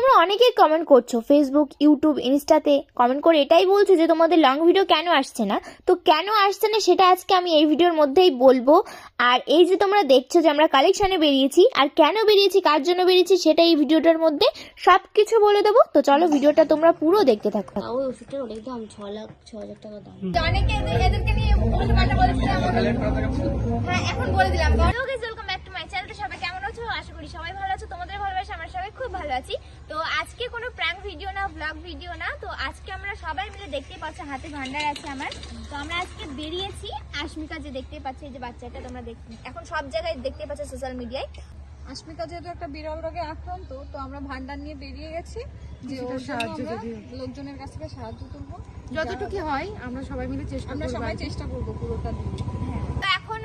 তোমরা অনেকেই কমেন্ট করছো ফেসবুক, ইউটিউব, ইনস্টাতে কমেন্ট করে এটাই বলছো যে তোমাদের লং ভিডিও কেন আসছে না। তো কেন আসছে না সেটা আজকে আমি এই ভিডিওর মধ্যেই বলবো। আর এই যে তোমরা দেখছো যে আমরা কালেকশনে বেরিয়েছি আর কেন বেরিয়েছি, কার জন্য বেরিয়েছি, সেটা এই ভিডিওটার মধ্যে সবকিছু বলে দেবো। তো চলো ভিডিওটা তোমরা পুরো দেখতে থাকো। ওই ওষুধটার অনেক দাম, 6,00,000 টাকা দাম। অনেকে এদেরকে নিয়ে উল্টোপাল্টা বলেছিল। হ্যাঁ, এখন বলে দিলাম। Hello guys, welcome back to my channel. সবাই কেমন আছো? আশা করি সবাই ভালো আছো। তোমাদের ভালোবাসা আমরা সবাই খুব ভালো আছি। তো আজকে কোনো প্র্যাঙ্ক ভিডিও না, ব্লগ ভিডিও না। তো আজকে আমরা সবাই মিলে দেখতেই পাচ্ছ হাতে ভান্ডার আছে আমার। তো আমরা আজকে বেরিয়েছি। আশমিকা যে দেখতে পাচ্ছ, এই যে বাচ্চাটা তোমরা এখন সব জায়গায় দেখতে পাচ্ছ সোশ্যাল মিডিয়ায়। আশমিকা যেহেতু একটা বিরল রোগে আক্রান্ত, তো আমরা ভান্ডার নিয়ে বেরিয়ে গেছি যে ওর জন্য আমরা লোকজনের কাছ থেকে সাহায্য করবো যতটুকু হয়। আমরা সবাই মিলে চেষ্টা করবো পুরোটা দিয়ে। তো এখন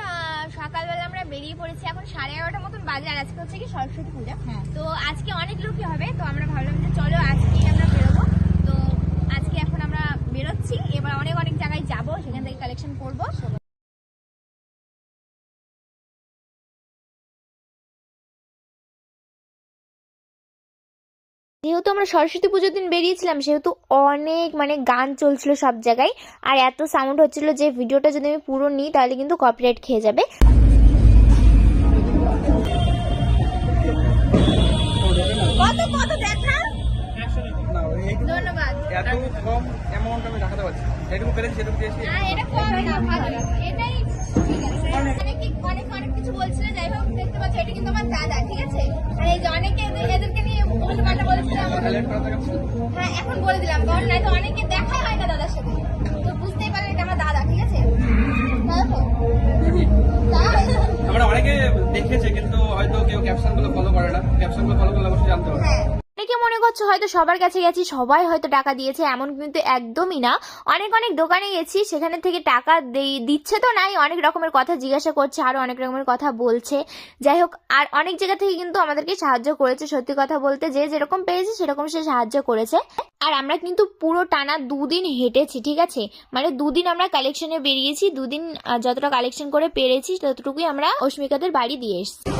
সকালবেলা আমরা বেরিয়ে পড়েছি। এখন 11:30 মতন বাজে। আর আজকে হচ্ছে কি সরস্বতী পূজা। তো আজকে অনেক লোকই হবে। তো আমরা ভাবলাম যে চলো আজকেই আমরা বেরোবো। তো আজকে এখন আমরা বেরোচ্ছি। এবার অনেক অনেক জায়গায় যাবো, সেখান থেকে কালেকশন করবো। যেহেতু আমরা সরস্বতী পুজোর দিন বেরিয়েছিলাম সেহেতু অনেক গান চলছিল সব জায়গায়, আর এত সাউন্ড হচ্ছিল যে ভিডিওটা যদি আমি পুরো নিই তাহলে কিন্তু কপিরাইট খেয়ে যাবে। ধন্যবাদ। এত কম অ্যামাউন্ট আমি দেখাতে পারছি, যেটুকু পেরেছি সেটুকু দিয়েছি। এটা কম না, ভালো। এটাই ঠিক আছে। অনেক কিছু বলছিল। যাই হোক, দেখতে পাচ্ছ এটা কিন্তু আমার দাদা, ঠিক আছে। আর এই যে অনেকে এদেরকে নিয়ে উল্টোপাল্টা বলেছিল। হ্যাঁ, এখন বলে দিলাম, কারণ নয়তো অনেকে দেখাই হয় না দাদার সাথে। তো বুঝতেই পারলেন এটা আমার দাদা, ঠিক আছে। আমরা অনেকে দেখেছে, কিন্তু হয়তো কেউ ক্যাপশন গুলো ফলো করে না। ক্যাপশন গুলো ফলো করলে অবশ্যই জানতে পারবে। অনেকে মনে করছো হয়তো সবার কাছে গেছি, সবাই হয়তো টাকা দিয়েছে, এমন কিন্তু একদমই না। অনেক দোকানে গেছি, সেখানে থেকে টাকা দিচ্ছে তো নাই, অনেক রকমের কথা জিজ্ঞাসা করছে, আরো অনেক রকমের কথা বলছে। যাই হোক, আর অনেক জায়গা থেকে কিন্তু আমাদেরকে সাহায্য করেছে। সত্যি কথা বলতে, যে যেরকম পেয়েছে সেরকম সে সাহায্য করেছে। আর আমরা কিন্তু পুরো টানা 2 দিন হেঁটেছি, ঠিক আছে। 2 দিন আমরা কালেকশনে বেরিয়েছি। 2 দিন যতটা কালেকশন করে পেরেছি ততটুকুই আমরা অস্মিকাদের বাড়ি দিয়ে এসেছি।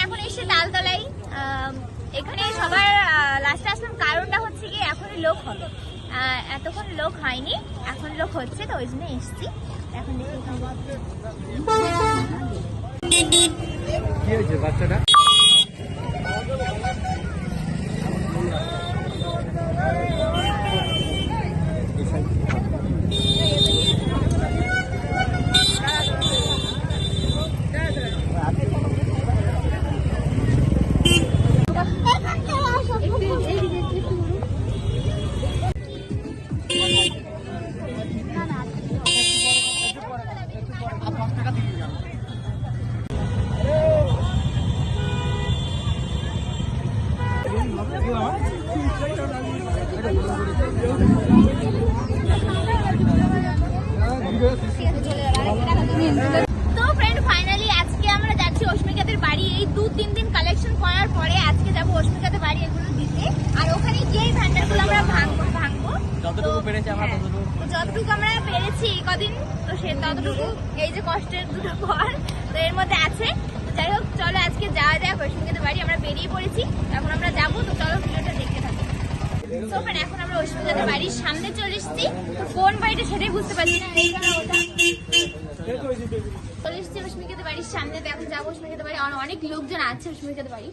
এখন এসে তালতলায়, এখানে সবার লাস্টে আসলাম। কারণটা হচ্ছে কি, এখনই লোক হবে। এতক্ষণ লোক হয়নি, এখন লোক হচ্ছে, তো ওই জন্য এসছি। এখন দেখি কি হয়েছে বাচ্চাটা? তো ফ্রেন্ড, ফাইনালি আজকে আমরা যাচ্ছি অস্মিকাদের বাড়ি। এই 2-3 দিন কালেকশন করার পরে আজকে যাবো অস্মিকাদের বাড়ি এগুলো দিতে। আর ওখানে গিয়ে ভান্ডারগুলো আমরা ভাঙবো যতটুকু পেরেছি আমরা যতটুকু আমরা পেরেছি কদিন, তো সে ততটুকু এই যে কষ্টের 2টা পর তো এর মধ্যে আছে। তো যাই হোক, চলো আজকে যাওয়া যাক অস্মিকাদের বাড়ি। আমরা বেরিয়ে পড়েছি, এখন আমরা যাবো। তো চলো ভিডিওটা দেখতে থাকি। তো ফ্রেন্ড, এখন আমরা অস্মিকাদের বাড়ির সামনে চলে এসেছি। তো কোন বাড়িটা সেটাই বুঝতে পারছি না। চলে এসেছি অস্মিকাদের বাড়ির সামনে। তো এখন যাবো অস্মিকাদের বাড়ি। অনেক লোকজন আছে অস্মিকাদের বাড়ি।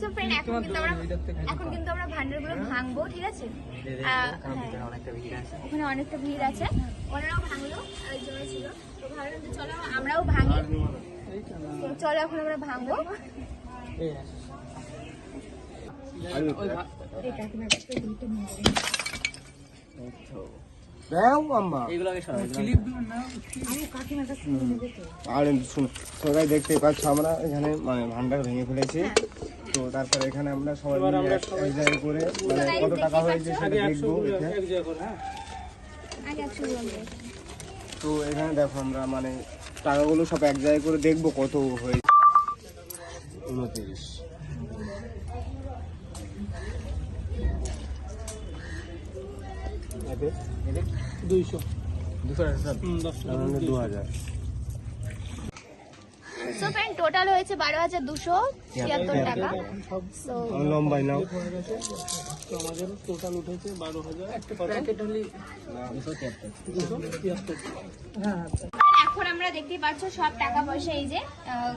তো ফ্রেন্ড, এখন কিন্তু আমরা ভান্ডারগুলো ভাঙবো, ঠিক আছে। ওখানে অনেকটা ভিড় আছে, ওনারাও ভাঙলো, আরেকজন ছিল। তো ভাবলাম যে চলো আমরাও ভাঙি। তো চলো এখন আমরা ভাঙবো। আর শুনো, সবাই দেখতে পাচ্ছ আমরা এখানে ভান্ডার ভেঙে ফেলেছি। তো তারপরে এখানে আমরা সবাই মিলে এক জায়গায় করে মানে কত টাকা হয়েছে সেটা দেখবো এখানে। আগে 100 বলবে। তো এখানে দেখো আমরা মানে টাকাগুলো সব এক জায়গায় করে দেখবো কত হয়েছে। 29 200 2000 সো ফ্রেন্ড টোটাল হয়েছে 12,273 টাকা। সো লম্বাই নাও আমাদের টোটাল উঠেছে 12,000 একটা প্যাকেট হলি 273 এখন আমরা দেখতেই পাচ্ছ সব টাকা পয়সা এই যে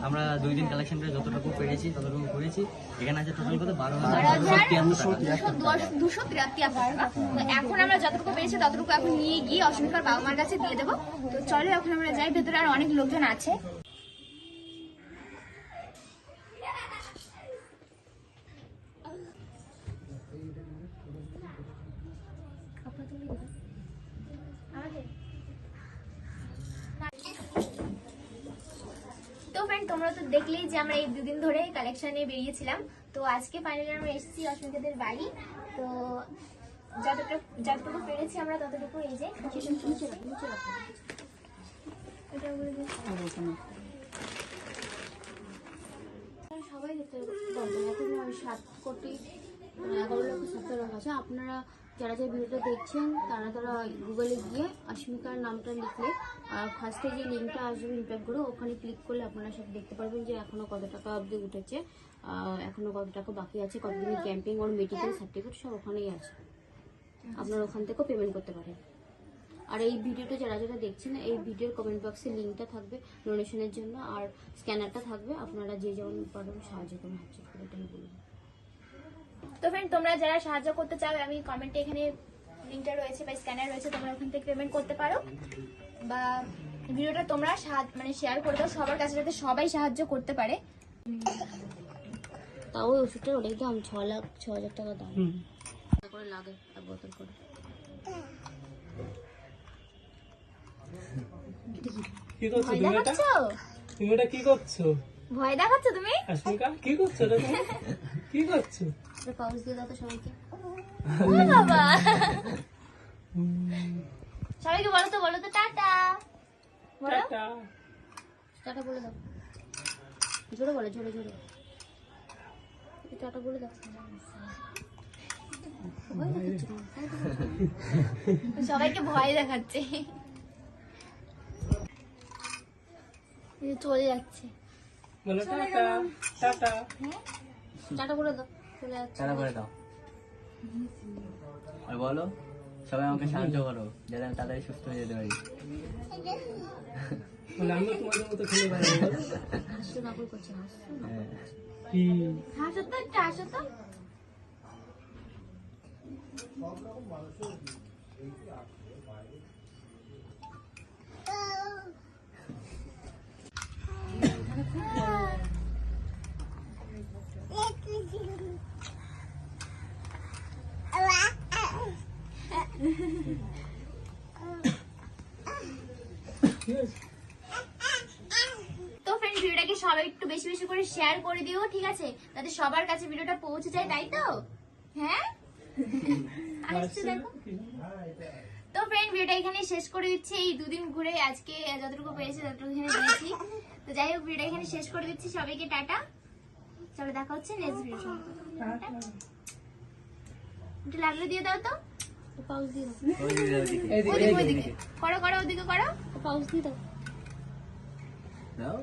আমরা 2 দিন কালেকশন করে যতটুকু পেরেছি ততটুকু করেছি। এখানে আছে টোটাল কত 12,273 টাকা। তো এখন আমরা যতটুকু পেরেছি ততটুকু এখন নিয়ে গিয়ে অস্মিকার বাবা মার কাছে দিয়ে দেবো। তো চলো এখন আমরা যাই, ভেতরে আর অনেক লোকজন আছে। তো ফ্রেন্ড তোমরা তো দেখলেই যে আমরা এই দুদিন ধরে কালেকশনে বেরিয়েছিলাম। তো আজকে ফাইনালি আমরা এসেছি অস্মিতাদের বাড়ি। তো যতটুকু পেরেছি আমরা ততটুকু এই যে এটা বলে দিই। সবাই দেখতে পারবেন এখন 7,11,70,00,000 আছে। আপনারা যারা যারা ভিডিওটা দেখছেন তারা গুগলে গিয়ে অস্মিকার নামটা লিখলে ফার্স্টে যে লিঙ্কটা আসবে ইমপ্যাক্ট করে ওখানে ক্লিক করলে আপনারা সব দেখতে পারবেন যে এখনো কত টাকা অবধি উঠেছে, এখনো কত টাকা বাকি আছে, কতদিনের ক্যাম্পিং ওর মেডিকেল সার্টিফিকেট সব ওখানেই আছে। আপনারা ওখান থেকেও পেমেন্ট করতে পারেন। আর এই ভিডিওটা যারা যারা দেখছেন এই ভিডিওর কমেন্ট বক্সে লিঙ্কটা থাকবে ডোনেশনের জন্য, আর স্ক্যানারটা থাকবে। আপনারা যে যেমন পারেন সাহায্য করুন, হাত করে এটাই বলুন। তো ফ্রেন্ড তোমরা যারা সাহায্য করতে চাও আমি কমেন্টে এখানে লিঙ্কটা রয়েছে বা স্ক্যানার রয়েছে, তোমরা ওখান থেকে পেমেন্ট করতে পারো বা ভিডিওটা তোমরা মানে শেয়ার করে দাও সবার কাছে যাতে সবাই সাহায্য করতে পারে। তাও ওই ওষুধটার অনেক দাম, 6,00,000 টাকা দাম করে লাগে এক বোতল করে। কি করছো ভয় তুমি এটা? দেখাচ্ছ? তুমি এটা কি করছো? ভয় দেখাচ্ছ তুমি? অস্মিকা কি করছো এটা তুমি? কি করছো? এটা পাউচ দিয়ে দাও তো সবাইকে। ও বাবা সবাইকে বলো তো টাটা বলো। টাটা। টাটা বলে দাও, জোরে বলে, জোরে জোরে টাটা বলে দাও। সবাইকে ভয় দেখাচ্ছে, এই যে চলে যাচ্ছে। বলো টাটা টাটা। টাটা বলে দাও, চলে যাচ্ছে। টাটা করে দাও আর বলো সবাই আমাকে সাহায্য করো যাতে আমি তাড়াতাড়ি সুস্থ হয়ে যেতে পারি। বলে আমি তোমাদের মতো খেলে বেড়াবো। হাসতে নকল করছে, হাসতে না। হ্যাঁ। হাসো তো একটা হাসো তো। তো ফ্রেন্ড ভিডিওটাকে সবাই একটু বেশি বেশি করে শেয়ার করে দিও, ঠিক আছে, যাতে সবার কাছে ভিডিওটা পৌঁছে যায়, তাই তো? হ্যাঁ আসছে দেখো। তো ফ্রেন্ড ভিডিওটা এখানে শেষ করে দিচ্ছি। এই দুদিন ঘুরে আজকে যতটুকু পেয়েছি ততটুকু এখানে দিয়েছি। তো যাই হোক ভিডিওটা এখানে শেষ করে দিচ্ছি। সবাইকে টাটা, চলো দেখা হচ্ছে নেক্সট ভিডিও। একটু লাগলে দিয়ে দাও তো, পাউচ দিয়ে দাও, ওইদিকে করো ওদিকে করো। পাউচ দিয়ে দাও। দাও